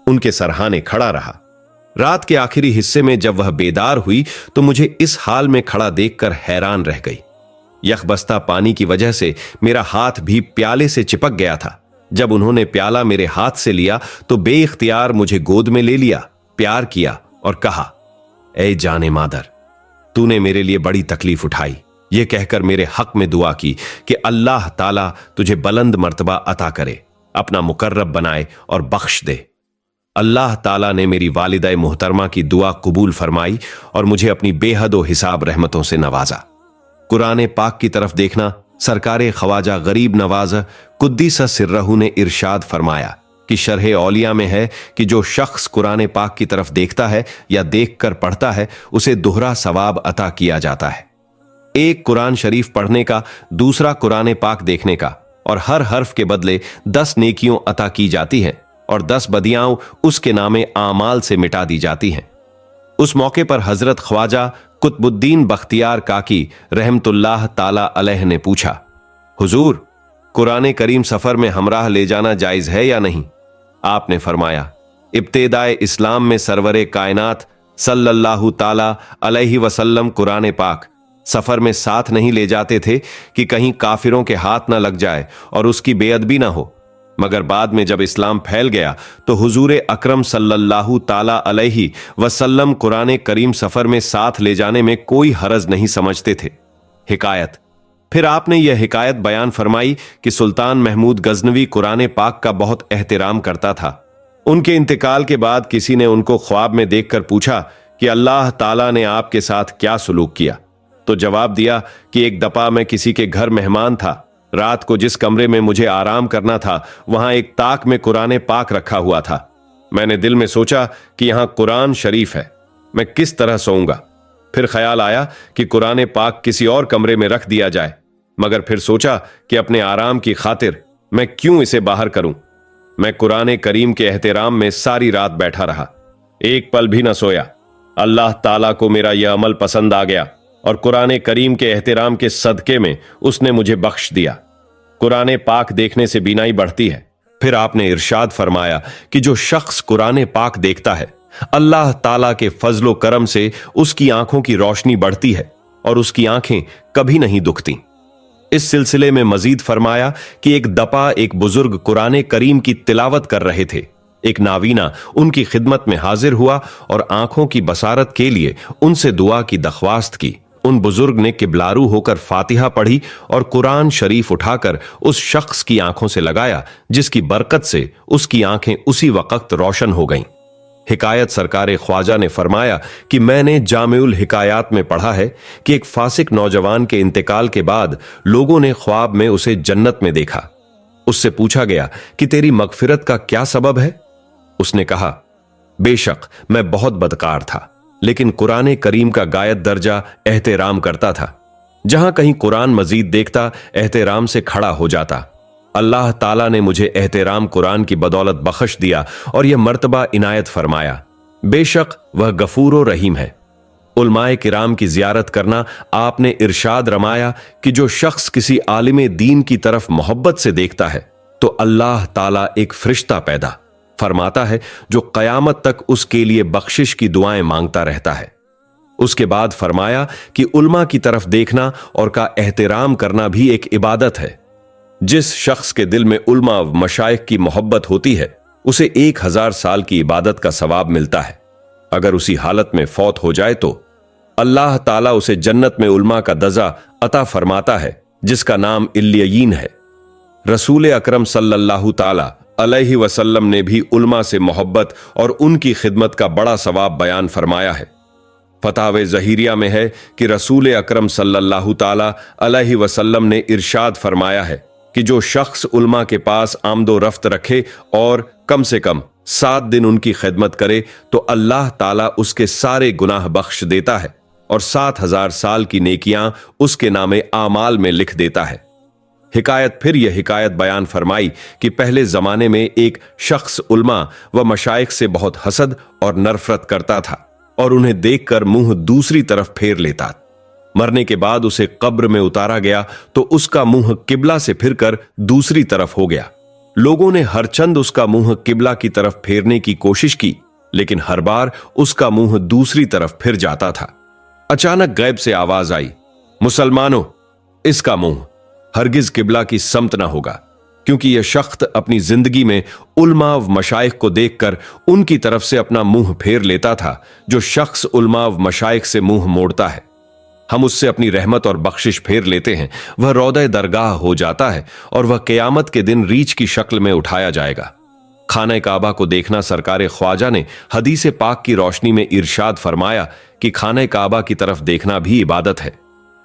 उनके सरहाने खड़ा रहा। रात के आखिरी हिस्से में जब वह बेदार हुई तो मुझे इस हाल में खड़ा देखकर हैरान रह गई। यखबस्ता पानी की वजह से मेरा हाथ भी प्याले से चिपक गया था। जब उन्होंने प्याला मेरे हाथ से लिया तो बेइख्तियार मुझे गोद में ले लिया, प्यार किया और कहा, ऐ जाने मादर, तूने मेरे लिए बड़ी तकलीफ उठाई। यह कहकर मेरे हक में दुआ की कि अल्लाह ताला तुझे बुलंद मर्तबा अता करे, अपना मुकर्रब बनाए और बख्श दे। अल्लाह ताला ने मेरी वालिदा मुहतरमा की दुआ कबूल फरमाई और मुझे अपनी बेहद हिसाब रहमतों से नवाजा। कुरान पाक की तरफ देखना। सरकारे ख्वाजा गरीब नवाज कुद्दीस सिर्रहू ने इरशाद फरमाया कि शरह औलिया में है कि जो शख्स कुरान पाक की तरफ देखता है या देखकर पढ़ता है उसे दोहरा सवाब अता किया जाता है। एक कुरान शरीफ पढ़ने का, दूसरा कुरान पाक देखने का, और हर हर्फ के बदले 10 नेकियों अता की जाती हैं और 10 बदियां उसके नामे आमाल से मिटा दी जाती हैं। उस मौके पर हजरत ख्वाजा कुतुबुद्दीन बख्तियार काकी रहमतुल्लाह ताला अलैह ने पूछा, हुजूर, कुरान करीम सफर में हमराह ले जाना जायज है या नहीं? आपने फरमाया, इब्तिदाए इस्लाम में सरवरे कायनात सल्लल्लाहु ताला अलैहि वसल्लम कुरान पाक सफर में साथ नहीं ले जाते थे कि कहीं काफिरों के हाथ ना लग जाए और उसकी बेअदबी ना हो। मगर बाद में जब इस्लाम फैल गया तो हुजूर अकरम सल्लल्लाहु ताला अलैहि वसल्लम कुरान करीम सफर में साथ ले जाने में कोई हरज नहीं समझते थे। हिकायत। फिर आपने यह हिकायत बयान फरमाई कि सुल्तान महमूद गजनवी कुरान पाक का बहुत एहतराम करता था। उनके इंतकाल के बाद किसी ने उनको ख्वाब में देखकर पूछा कि अल्लाह ताला ने आपके साथ क्या सलूक किया? तो जवाब दिया कि एक दफा मैं किसी के घर मेहमान था। रात को जिस कमरे में मुझे आराम करना था वहां एक ताक में कुरान पाक रखा हुआ था। मैंने दिल में सोचा कि यहां कुरान शरीफ है, मैं किस तरह सोऊंगा। फिर ख्याल आया कि कुरान पाक किसी और कमरे में रख दिया जाए, मगर फिर सोचा कि अपने आराम की खातिर मैं क्यों इसे बाहर करूं। मैं कुरान करीम के एहतराम में सारी रात बैठा रहा, एक पल भी न सोया। अल्लाह ताला को मेरा यह अमल पसंद आ गया और कुरान करीम के एहतराम के सदके में उसने मुझे बख्श दिया। कुरान पाक देखने से बीनाई बढ़ती है। फिर आपने इरशाद फरमाया कि जो शख्स कुरान पाक देखता है अल्लाह ताला के फजलो करम से उसकी आंखों की रोशनी बढ़ती है और उसकी आंखें कभी नहीं दुखती। इस सिलसिले में मजीद फरमाया कि एक दफा एक बुजुर्ग कुरान करीम की तिलावत कर रहे थे। एक नावीना उनकी खिदमत में हाजिर हुआ और आंखों की बसारत के लिए उनसे दुआ की दरख्वास्त की। उन बुजुर्ग ने किबलारू होकर फातिहा पढ़ी और कुरान शरीफ उठाकर उस शख्स की आंखों से लगाया, जिसकी बरकत से उसकी आंखें उसी वक्त रोशन हो गईं। हिकायत। सरकारे ख्वाजा ने फरमाया कि मैंने जामिउल हिकायात में पढ़ा है कि एक फासिक नौजवान के इंतकाल के बाद लोगों ने ख्वाब में उसे जन्नत में देखा। उससे पूछा गया कि तेरी मगफिरत का क्या सबब है? उसने कहा, बेशक मैं बहुत बदकार था, लेकिन कुरान करीम का गायत दर्जा एहतराम करता था। जहां कहीं कुरान मजीद देखता, एहतराम से खड़ा हो जाता। अल्लाह ताला ने मुझे एहतराम कुरान की बदौलत बख्श दिया और यह मर्तबा इनायत फरमाया। बेशक वह गफूर रहीम है। उलमाए किराम की जियारत करना, आपने इरशाद रमाया कि जो शख्स किसी आलिम दीन की तरफ मोहब्बत से देखता है तो अल्लाह ताला एक फरिश्ता पैदा फरमाता है जो कयामत तक उसके लिए बख्शिश की दुआएं मांगता रहता है। उसके बाद फरमाया कि उलमा की तरफ देखना और का एहतराम करना भी एक इबादत है। जिस शख्स के दिल में उलमा व मशाइख की मोहब्बत होती है उसे 1000 साल की इबादत का सवाब मिलता है। अगर उसी हालत में फौत हो जाए तो अल्लाह ताला उसे जन्नत में उलमा का दर्जा अता फरमाता है जिसका नाम इल्लियीन है। रसूल अकरम सल्लल्लाहु ताला अलैहि वसल्लम ने भी उलमा से मोहब्बत और उनकी खिदमत का बड़ा सवाब बयान फरमाया है। फतावे ज़हीरिया में है कि रसूल अकरम सल्लल्लाहु ताला अलैहि वसल्लम ने इरशाद फरमाया है कि जो शख्स उलमा के पास आमदो रफ्त रखे और कम से कम 7 दिन उनकी खिदमत करे तो अल्लाह ताला उसके सारे गुनाह बख्श देता है और 7000 साल की नेकियां उसके नामे आमाल में लिख देता है। हिकायत फिर यह हिकायत बयान फरमाई कि पहले जमाने में एक शख्स उलमा व मशाइख से बहुत हसद और नफरत करता था और उन्हें देखकर मुंह दूसरी तरफ फेर लेता। मरने के बाद उसे कब्र में उतारा गया तो उसका मुंह किबला से फिरकर दूसरी तरफ हो गया। लोगों ने हर चंद उसका मुंह किबला की तरफ फेरने की कोशिश की, लेकिन हर बार उसका मुंह दूसरी तरफ फिर जाता था। अचानक गैब से आवाज आई, मुसलमानों, इसका मुंह हरगिज किबला की समत न होगा, क्योंकि यह शख्स अपनी जिंदगी में उलमा व मशाइख को देखकर उनकी तरफ से अपना मुंह फेर लेता था। जो शख्स उलमा व मशाइख से मुंह मोड़ता है, हम उससे अपनी रहमत और बख्शिश फेर लेते हैं, वह रौदे दरगाह हो जाता है और वह क़यामत के दिन रीछ की शक्ल में उठाया जाएगा। खाने काबा को देखना, सरकार ख्वाजा ने हदीस पाक की रोशनी में इरशाद फरमाया कि खाने काबा की तरफ देखना भी इबादत है।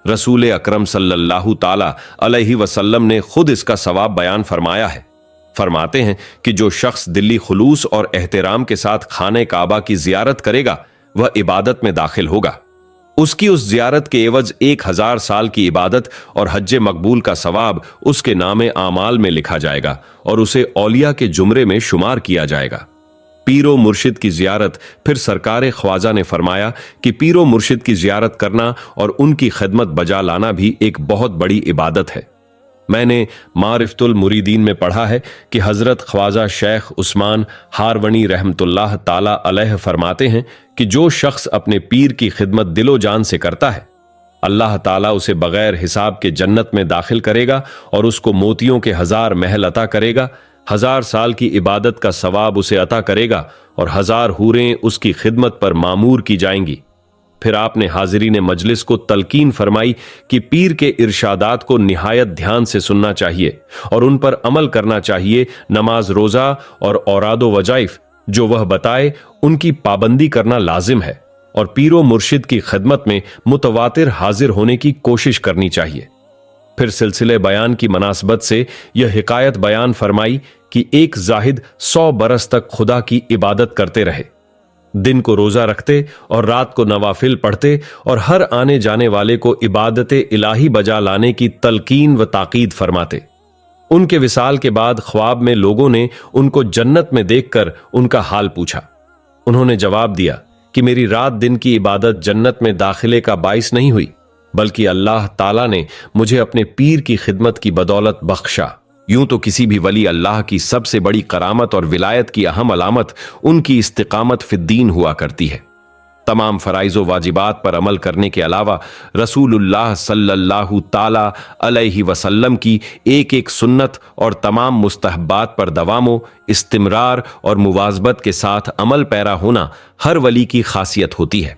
रसूल अकरम सल्लल्लाहु ताला अलैहि वसल्लम ने खुद इसका सवाब बयान फरमाया है। फरमाते हैं कि जो शख्स दिली खुलूस और एहतराम के साथ खाने काबा की जियारत करेगा वह इबादत में दाखिल होगा। उसकी उस जियारत के एवज 1000 साल की इबादत और हज्ज मकबूल का सवाब उसके नामे आमाल में लिखा जाएगा और उसे औलिया के जुमरे में शुमार किया जाएगा। पीरो मुर्शिद की जियारत, फिर सरकार ख्वाजा ने फरमाया कि पीरो मुर्शिद की जियारत करना और उनकी खिदमत बजा लाना भी एक बहुत बड़ी इबादत है। मैंने मारिफतुल मुरीदीन में पढ़ा है कि हजरत ख्वाजा शेख उस्मान हारवणी रहमतुल्लाह ताला अलैह फरमाते हैं कि जो शख्स अपने पीर की खिदमत दिलो जान से करता है, अल्लाह ताला उसे बगैर हिसाब के जन्नत में दाखिल करेगा और उसको मोतियों के 1000 महल अता करेगा। 1000 साल की इबादत का सवाब उसे अता करेगा और 1000 हूरें उसकी खिदमत पर मामूर की जाएंगी। फिर आपने हाजिरीन मजलिस को तलकीन फरमाई कि पीर के इरशादात को निहायत ध्यान से सुनना चाहिए और उन पर अमल करना चाहिए। नमाज, रोजा और औरादो वजाइफ जो वह बताए उनकी पाबंदी करना लाजिम है और पीरो मुर्शिद की खिदमत में मुतवातिर हाजिर होने की कोशिश करनी चाहिए। फिर सिलसिले बयान की मुनासबत से यह हिकायत बयान फरमाई कि एक जाहिद 100 बरस तक खुदा की इबादत करते रहे, दिन को रोजा रखते और रात को नवाफिल पढ़ते और हर आने जाने वाले को इबादत इलाही बजा लाने की तलकीन व ताकीद फरमाते। उनके विसाल के बाद ख्वाब में लोगों ने उनको जन्नत में देखकर उनका हाल पूछा। उन्होंने जवाब दिया कि मेरी रात दिन की इबादत जन्नत में दाखिले का बाइस नहीं हुई, बल्कि अल्लाह ताला ने मुझे अपने पीर की खिदमत की बदौलत बख्शा। यूं तो किसी भी वली अल्लाह की सबसे बड़ी करामत और विलायत की अहम अलामत उनकी इस्तिकामत फिद्दीन हुआ करती है। तमाम फराइज़ व वाजिबात पर अमल करने के अलावा रसूलुल्लाह सल्लल्लाहु ताला अलैहि वसल्लम की एक एक सुन्नत और तमाम मुस्तहब्बात पर दवामो, इस्तिमरार और मुवाजबत के साथ अमल पैरा होना हर वली की खासियत होती है।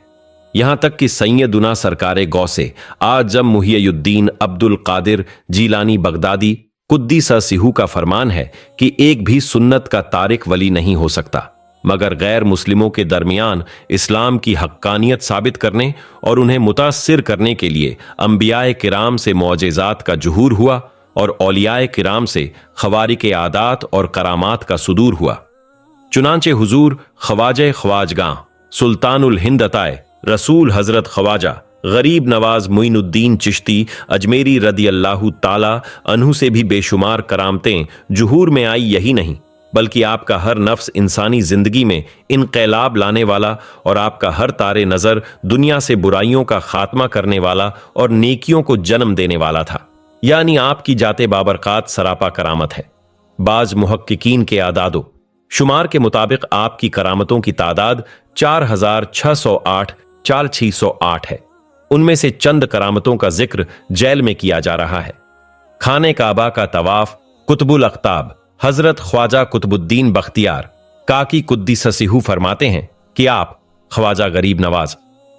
यहां तक कि सैयदुना सरकारे गौसे आजम मुहियुद्दीन अब्दुल कादिर जीलानी बगदादी कुद्दीसा सिहू का फरमान है कि एक भी सुन्नत का तारिक वली नहीं हो सकता मगर गैर मुस्लिमों के दरमियान इस्लाम की हक्कानियत साबित करने और उन्हें मुतासिर करने के लिए अंबियाए किराम से मौजेज़ात का जुहूर हुआ और औलियाए किराम से खवारिक आदात और करामात का सुदूर हुआ। चुनांचे हुजूर ख्वाजा ख्वाजगां सुल्तानुल हिंद अताए रसूल हजरत ख्वाजा गरीब नवाज मुइनुद्दीन चिश्ती अजमेरी रदी अल्लाहु ताला अन्हु से भी बेशुमार करामतें जुहूर में आई। यही नहीं बल्कि आपका हर नफ्स इंसानी जिंदगी में इनकलाब लाने वाला और आपका हर तारे नजर दुनिया से बुराइयों का खात्मा करने वाला और नेकियों को जन्म देने वाला था। यानी आपकी जाते बाबरकात सरापा करामत है। बाज मुहक्किकीन के आदादो शुमार के मुताबिक आपकी करामतों की तादाद 4608 है। उनमें से चंद करामतों का जिक्र जैल में किया जा रहा है। खाने काबा का तवाफ कुतुबुल अख्ताब हजरत ख्वाजा कुतुबुद्दीन बख्तियार काकी कुद्दीससिहू फरमाते हैं कि आप ख्वाजा गरीब नवाज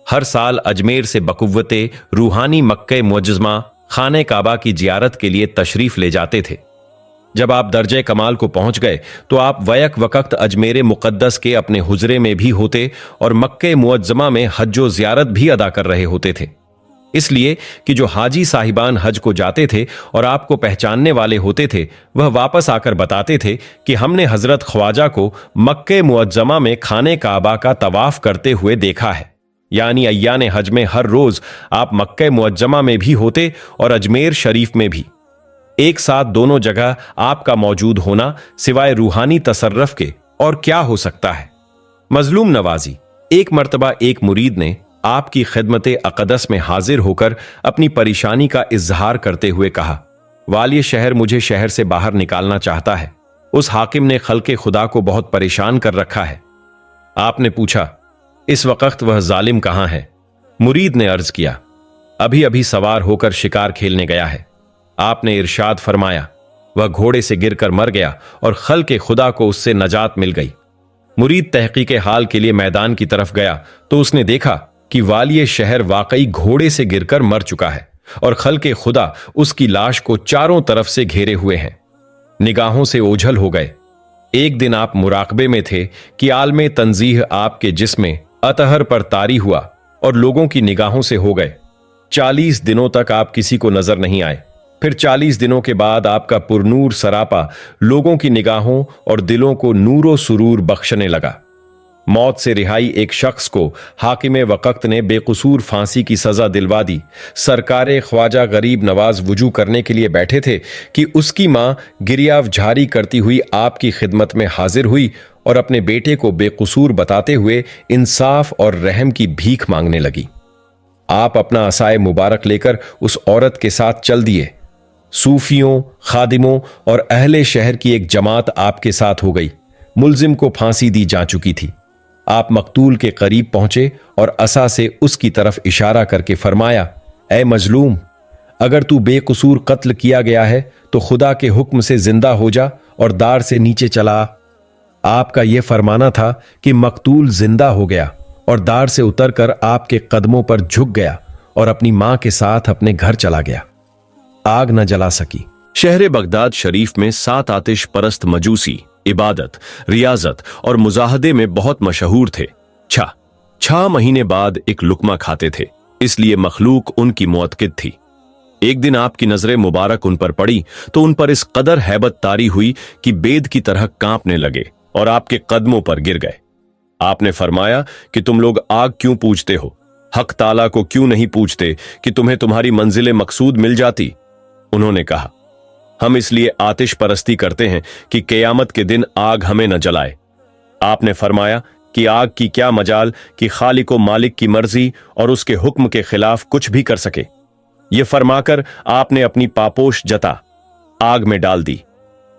हर साल अजमेर से बकुव्वते रूहानी मक्के मुअज्जमा खाने काबा की जियारत के लिए तशरीफ ले जाते थे। जब आप दर्जे कमाल को पहुंच गए तो आप वयक वक्त अजमेर मुकद्दस के अपने हुजरे में भी होते और मक्के मुअज्जमा में हज्जो जियारत भी अदा कर रहे होते थे। इसलिए कि जो हाजी साहिबान हज को जाते थे और आपको पहचानने वाले होते थे, वह वापस आकर बताते थे कि हमने हजरत ख्वाजा को मक्के मुअज्जमा में खाने काबा का तवाफ करते हुए देखा है। यानी अय्याने हज में हर रोज आप मक्के मुअज्जमा में भी होते और अजमेर शरीफ में भी। एक साथ दोनों जगह आपका मौजूद होना सिवाय रूहानी तसर्रफ के और क्या हो सकता है। मजलूम नवाजी एक मर्तबा एक मुरीद ने आपकी खिदमते अक़दस में हाजिर होकर अपनी परेशानी का इजहार करते हुए कहा, वाली शहर मुझे शहर से बाहर निकालना चाहता है। उस हाकिम ने खल्के खुदा को बहुत परेशान कर रखा है। आपने पूछा, इस वक्त वह जालिम कहां है? मुरीद ने अर्ज किया, अभी अभी सवार होकर शिकार खेलने गया है। आपने इरशाद फरमाया, वह घोड़े से गिरकर मर गया और खल्के खुदा को उससे नजात मिल गई। मुरीद तहकीके हाल के लिए मैदान की तरफ गया तो उसने देखा कि वाली शहर वाकई घोड़े से गिरकर मर चुका है और खल्के खुदा उसकी लाश को चारों तरफ से घेरे हुए हैं। निगाहों से ओझल हो गए। एक दिन आप मुराकबे में थे कि आलमे तंजीह आपके जिस्म अतहर पर तारी हुआ और लोगों की निगाहों से हो गए। 40 दिनों तक आप किसी को नजर नहीं आए। फिर 40 दिनों के बाद आपका पुरनूर सरापा लोगों की निगाहों और दिलों को नूरो सुरूर बख्शने लगा। मौत से रिहाई एक शख्स को हाकिमे वक्त ने बेकसूर फांसी की सजा दिलवा दी। सरकारे ख्वाजा गरीब नवाज वुजू करने के लिए बैठे थे कि उसकी मां गिरियाव झारी करती हुई आपकी खिदमत में हाजिर हुई और अपने बेटे को बेकसूर बताते हुए इंसाफ और रहम की भीख मांगने लगी। आप अपना असाए मुबारक लेकर उस औरत के साथ चल दिए। सूफियों, खादिमों और अहले शहर की एक जमात आपके साथ हो गई। मुल्जिम को फांसी दी जा चुकी थी। आप मकतूल के करीब पहुंचे और असा से उसकी तरफ इशारा करके फरमाया, ए मजलूम, अगर तू बेकसूर कत्ल किया गया है तो खुदा के हुक्म से जिंदा हो जा और दार से नीचे चला। आपका यह फरमाना था कि मकतूल जिंदा हो गया और दार से उतरकर आपके कदमों पर झुक गया और अपनी मां के साथ अपने घर चला गया। आग न जला सकी। शहर बगदाद शरीफ में 7 आतिश परस्त मजूसी इबादत, रियाजत और मुजाहदे में बहुत मशहूर थे। 6 महीने बाद एक लुकमा खाते थे, इसलिए मखलूक उनकी मुअत्किद थी। एक दिन आपकी नजरें मुबारक उन पर पड़ी तो उन पर इस कदर हैबत तारी हुई कि बेद की तरह कांपने लगे और आपके कदमों पर गिर गए। आपने फरमाया कि तुम लोग आग क्यों पूजते हो? हक ताला को क्यों नहीं पूछते कि तुम्हें तुम्हारी मंजिल मकसूद मिल जाती? उन्होंने कहा, हम इसलिए आतिश परस्ती करते हैं कि क़यामत के दिन आग हमें न जलाए। आपने फरमाया कि आग की क्या मजाल कि खालिक व मालिक की मर्जी और उसके हुक्म के खिलाफ कुछ भी कर सके। यह फरमाकर आपने अपनी पापोश जता आग में डाल दी।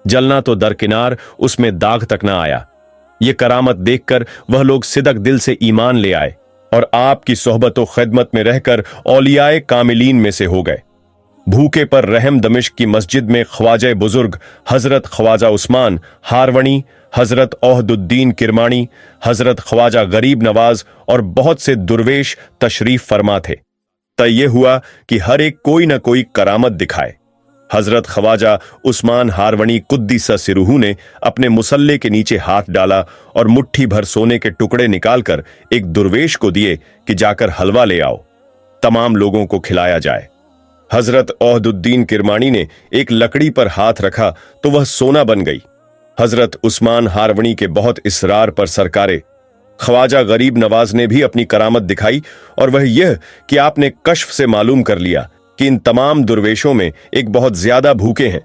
जलना तो दरकिनार, उसमें दाग तक न आया। यह करामत देखकर वह लोग सिदक दिल से ईमान ले आए और आपकी सोहबत व खिदमत में रहकर औलियाए कामिलीन में से हो गए। भूखे पर रहम दमिश्क की मस्जिद में ख्वाजा बुजुर्ग हजरत ख्वाजा उस्मान हारवणी, हजरत ओहदुद्दीन किरमानी, हजरत ख्वाजा गरीब नवाज और बहुत से दुर्वेश तशरीफ फरमा थे। तय यह हुआ कि हर एक कोई न कोई करामत दिखाए। हजरत ख्वाजा उस्मान हारवणी कुद्दीसा सिरूहू ने अपने मुसल्ले के नीचे हाथ डाला और मुट्ठी भर सोने के टुकड़े निकालकर एक दुर्वेश को दिए कि जाकर हलवा ले आओ, तमाम लोगों को खिलाया जाए। हजरत ओहदुद्दीन किरमानी ने एक लकड़ी पर हाथ रखा तो वह सोना बन गई। हजरत उस्मान हारवणी के बहुत इसरार पर सरकारे ख्वाजा गरीब नवाज ने भी अपनी करामत दिखाई, और वह यह कि आपने कश्फ से मालूम कर लिया कि इन तमाम दुर्वेशों में एक बहुत ज्यादा भूखे हैं,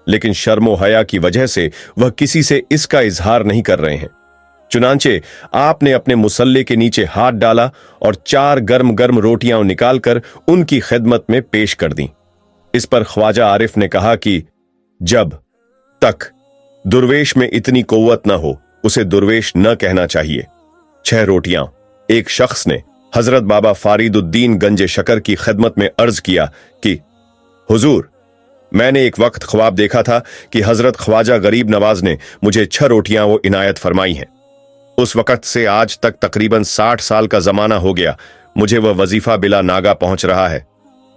लेकिन शर्मो हया की वजह से वह किसी से इसका इजहार नहीं कर रहे हैं। चुनांचे आपने अपने मुसल्ले के नीचे हाथ डाला और 4 गर्म गर्म रोटियां निकालकर उनकी खिदमत में पेश कर दी। इस पर ख्वाजा आरिफ ने कहा कि जब तक दुर्वेश में इतनी कुव्वत न हो उसे दुर्वेश न कहना चाहिए। 6 रोटियां। एक शख्स ने हजरत बाबा फारीदुद्दीन गंजे शकर की खिदमत में अर्ज किया कि हुजूर, मैंने एक वक्त ख्वाब देखा था कि हजरत ख्वाजा गरीब नवाज ने मुझे 6 रोटियां वो इनायत फरमाई हैं। उस वक्त से आज तक तकरीबन 60 साल का जमाना हो गया, मुझे वह वजीफा बिला नागा पहुंच रहा है।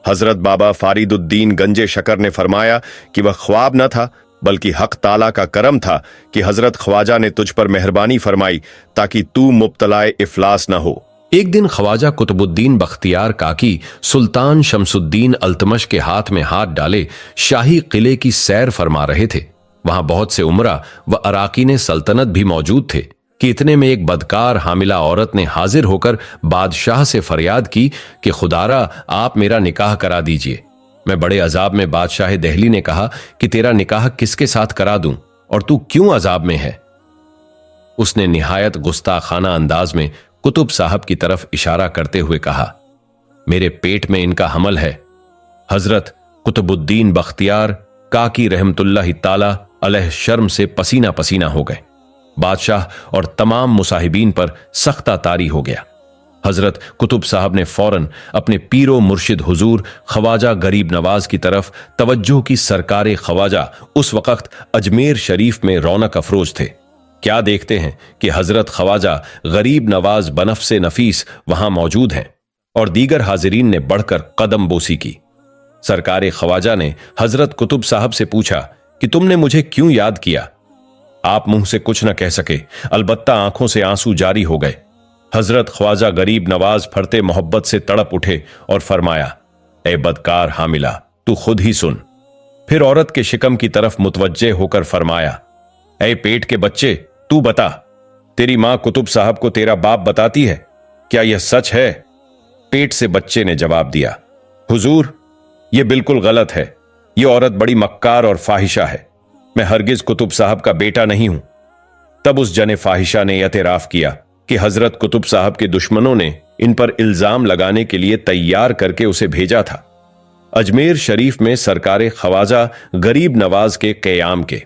हजरत बाबा फारीदुद्दीन गंजे शकर ने फरमाया कि वह ख्वाब न था बल्कि हक ताला का करम था कि हजरत ख्वाजा ने तुझ पर मेहरबानी फरमाई ताकि तू मुब्तलाए इफलास न हो। एक दिन ख्वाजा कुतुबुद्दीन बख्तियार काकी सुल्तान शमसुद्दीन अल्तमश के हाथ में हाथ डाले शाही किले की सैर फरमा रहे थे। वहां बहुत से उमरा व अराकीने सल्तनत भी मौजूद थे कि इतने में एक बदकार हामिला औरत ने हाजिर होकर बादशाह से फरियाद की कि खुदारा, आप मेरा निकाह करा दीजिए। मैं बड़े अजाब में। बादशाह दहली ने कहा कि तेरा निकाह किसके साथ करा दूं और तू क्यों अजाब में है? उसने निहायत गुस्ताखाना अंदाज में कुतुब साहब की तरफ इशारा करते हुए कहा, मेरे पेट में इनका हमल है। हजरत कुतुबुद्दीन बख्तियार काकी रहमतुल्लाह ताला अलैह शर्म से पसीना पसीना हो गए। बादशाह और तमाम मुसाहिबीन पर सख्ता तारी हो गया। हजरत कुतुब साहब ने फौरन अपने पीरो मुर्शिद हुजूर ख्वाजा गरीब नवाज की तरफ तवज्जो की। सरकारे ख्वाजा उस वक्त अजमेर शरीफ में रौनक अफरोज थे। क्या देखते हैं कि हजरत ख्वाजा गरीब नवाज बनफ्से नफीस वहां मौजूद हैं और दीगर हाजिरीन ने बढ़कर कदम बोसी की। सरकारे ख्वाजा ने हजरत कुतुब साहब से पूछा कि तुमने मुझे क्यों याद किया? आप मुंह से कुछ न कह सके, अलबत्ता आंखों से आंसू जारी हो गए। हजरत ख्वाजा गरीब नवाज फरते मोहब्बत से तड़प उठे और फरमाया, ए बदकार हामिला, तू खुद ही सुन। फिर औरत के शिकम की तरफ मुतवज्जे होकर फरमाया, ए पेट के बच्चे, तू बता, तेरी मां कुतुब साहब को तेरा बाप बताती है, क्या यह सच है? पेट से बच्चे ने जवाब दिया, हुजूर, यह बिल्कुल गलत है। यह औरत बड़ी मक्कार और फाहिशा है। मैं हरगिज कुतुब साहब का बेटा नहीं हूं। तब उस जने फाहिशा ने एतराफ किया कि हजरत कुतुब साहब के दुश्मनों ने इन पर इल्जाम लगाने के लिए तैयार करके उसे भेजा था। अजमेर शरीफ में सरकारे ख्वाजा गरीब नवाज के क़याम के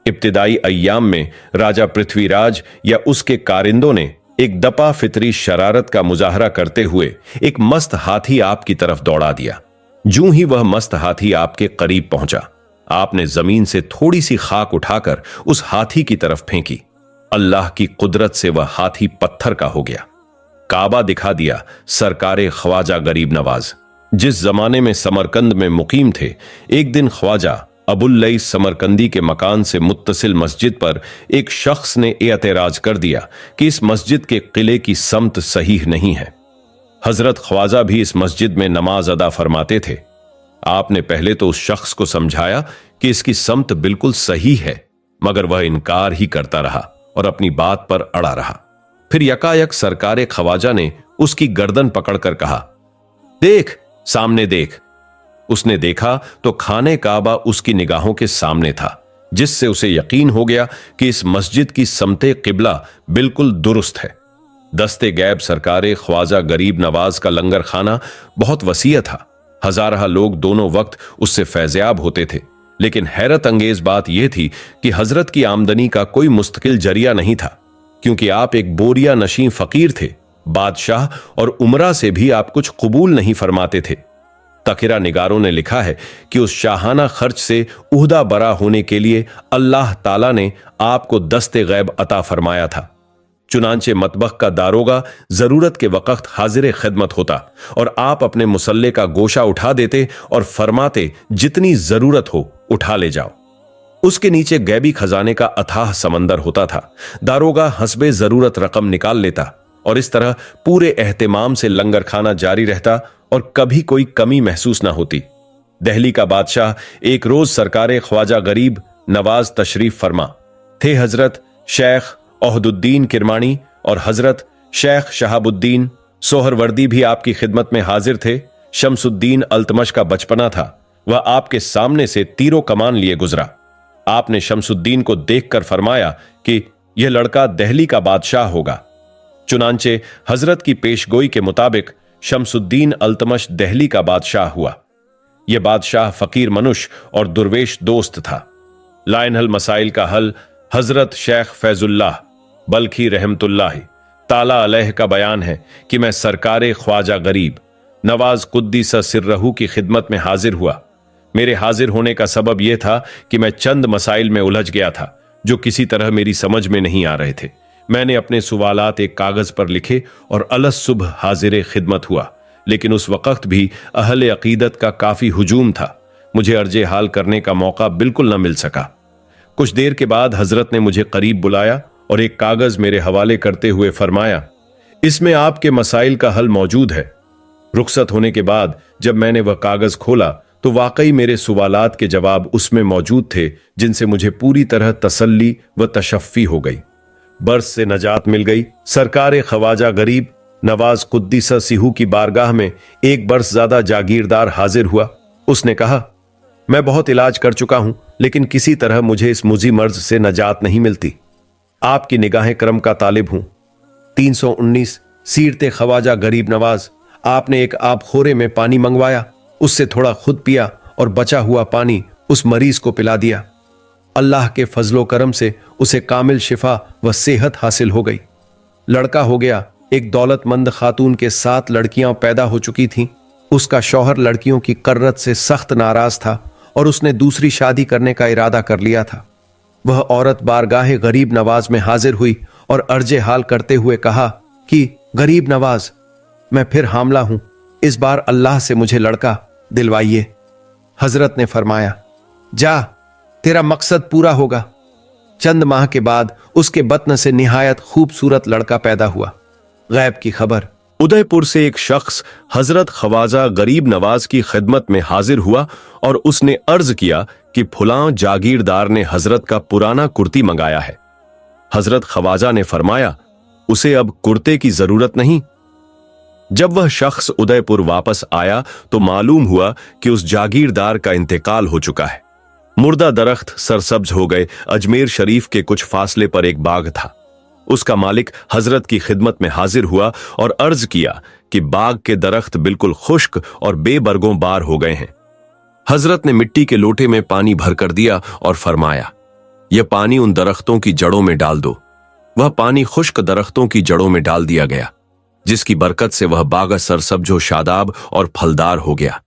इब्तिदाई अय्याम में राजा पृथ्वीराज या उसके कारिंदों ने एक दपा फितरी शरारत का मुजाहरा करते हुए एक मस्त हाथी आपकी तरफ दौड़ा दिया। जूं ही वह मस्त हाथी आपके करीब पहुंचा, आपने जमीन से थोड़ी सी खाक उठाकर उस हाथी की तरफ फेंकी। अल्लाह की कुदरत से वह हाथी पत्थर का हो गया। काबा दिखा दिया सरकारे ख्वाजा गरीब नवाज। जिस जमाने में समरकंद में मुकीम थे, एक दिन ख्वाजा अबुल्लई समरकंदी के मकान से मुत्तसिल मस्जिद पर एक शख्स ने एतराज कर दिया कि इस मस्जिद के किले की समत सही नहीं है। हजरत ख्वाजा भी इस मस्जिद में नमाज अदा फरमाते थे। आपने पहले तो उस शख्स को समझाया कि इसकी समत बिल्कुल सही है, मगर वह इनकार ही करता रहा और अपनी बात पर अड़ा रहा। फिर यकायक सरकारे ख्वाजा ने उसकी गर्दन पकड़कर कहा, देख, सामने देख। उसने देखा तो खाने काबा उसकी निगाहों के सामने था, जिससे उसे यकीन हो गया कि इस मस्जिद की समते किबला बिल्कुल दुरुस्त है। दस्ते गैब सरकारे ख्वाजा गरीब नवाज का लंगर खाना बहुत वसीय था। हजारहा लोग दोनों वक्त उससे फैज़याब होते थे, लेकिन हैरत अंगेज बात यह थी कि हजरत की आमदनी का कोई मुस्तकिल जरिया नहीं था, क्योंकि आप एक बोरिया नशी फकीर थे। बादशाह और उमरा से भी आप कुछ कबूल नहीं फरमाते थे। तकिरा निगारों ने लिखा है कि उस शाहाना खर्च से उहदा बरा होने के लिए अल्लाह ताला ने आपको दस्ते गैब अता फरमाया था। चुनांचे मतबख का दारोगा जरूरत के वक्त हाजिर खिदमत होता और आप अपने मुसल्ले का गोशा उठा देते और फरमाते, जितनी जरूरत हो उठा ले जाओ। उसके नीचे गैबी खजाने का अथाह समंदर होता था। दारोगा हस्बे जरूरत रकम निकाल लेता और इस तरह पूरे एहतिमाम से लंगर खाना जारी रहता और कभी कोई कमी महसूस ना होती। दहली का बादशाह एक रोज सरकारे ख्वाजा गरीब नवाज तशरीफ फरमा थे हजरत शेख ओहदुद्दीन किरमानी और हजरत शेख शहाबुद्दीन सोहरवर्दी भी आपकी खिदमत में हाजिर थे। शमसुद्दीन अल्तमश का बचपना था, वह आपके सामने से तीरों कमान लिए गुजरा। आपने शमसुद्दीन को देखकर फरमाया कि यह लड़का दिल्ली का बादशाह होगा। चुनांचे हजरत की पेशगोई के मुताबिक शमसुद्दीन अल्तमश दिल्ली का बादशाह हुआ। यह बादशाह फकीर मनुष्य और दुर्वेश दोस्त था। लाइनहल मसाइल का हल हजरत शेख फैजुल्लाह बल्खी रहमतुल्लाह ताला अलैह का बयान है कि मैं सरकारे ख्वाजा गरीब नवाज कुद्दीसा सिर्रहू की खिदमत में हाजिर हुआ। मेरे हाजिर होने का सबब यह था कि मैं चंद मसाइल में उलझ गया था जो किसी तरह मेरी समझ में नहीं आ रहे थे। मैंने अपने सवालात एक कागज पर लिखे और अलस सुबह हाजिर खिदमत हुआ, लेकिन उस वक्त भी अहले अकीदत का काफी हुजूम था। मुझे अर्जे हाल करने का मौका बिल्कुल न मिल सका। कुछ देर के बाद हजरत ने मुझे करीब बुलाया और एक कागज मेरे हवाले करते हुए फरमाया, इसमें आपके मसाइल का हल मौजूद है। रुखसत होने के बाद जब मैंने वह कागज खोला तो वाकई मेरे सवालात के जवाब उसमें मौजूद थे, जिनसे मुझे पूरी तरह तसल्ली व तशफ़ी हो गई। बर्स से नजात मिल गई। सरकार ख्वाजा गरीब नवाज कुद्दीसा सिहू की बारगाह में एक बरस ज्यादा जागीरदार हाजिर हुआ। उसने कहा, मैं बहुत इलाज कर चुका हूं, लेकिन किसी तरह मुझे इस मुजी मर्ज से नजात नहीं मिलती। आपकी निगाह करम का तालिब हूं। 319 सीरते ख्वाजा गरीब नवाज। आपने एक आबखोरे में पानी मंगवाया, उससे थोड़ा खुद पिया और बचा हुआ पानी उस मरीज को पिला दिया। अल्लाह के फजलो करम से उसे कामिल शिफा व सेहत हासिल हो गई। लड़का हो गया। एक दौलतमंद खातून के 7 लड़कियां पैदा हो चुकी थीं। उसका शौहर लड़कियों की कर्रत से सख्त नाराज था और उसने दूसरी शादी करने का इरादा कर लिया था। वह औरत बारगाह गरीब नवाज में हाजिर हुई और अर्जे हाल करते हुए कहा कि गरीब नवाज, मैं फिर हामला हूं, इस बार अल्लाह से मुझे लड़का दिलवाइए। हजरत ने फरमाया, जा, तेरा मकसद पूरा होगा। चंद माह के बाद उसके बत्न से निहायत खूबसूरत लड़का पैदा हुआ। गैब की खबर। उदयपुर से एक शख्स हजरत ख्वाजा गरीब नवाज की खिदमत में हाजिर हुआ और उसने अर्ज किया कि फुलां जागीरदार ने हजरत का पुराना कुर्ती मंगाया है। हजरत ख्वाजा ने फरमाया, उसे अब कुर्ते की जरूरत नहीं। जब वह शख्स उदयपुर वापस आया तो मालूम हुआ कि उस जागीरदार का इंतकाल हो चुका है। मुर्दा दरख्त सरसब्ज हो गए। अजमेर शरीफ के कुछ फासले पर एक बाग था। उसका मालिक हजरत की खिदमत में हाजिर हुआ और अर्ज किया कि बाग के दरख्त बिल्कुल खुश्क और बेबरगों बार हो गए हैं। हजरत ने मिट्टी के लोटे में पानी भरकर दिया और फरमाया, यह पानी उन दरख्तों की जड़ों में डाल दो। वह पानी खुश्क दरख्तों की जड़ों में डाल दिया गया, जिसकी बरकत से वह बाग सरसब्ज शादाब और फलदार हो गया।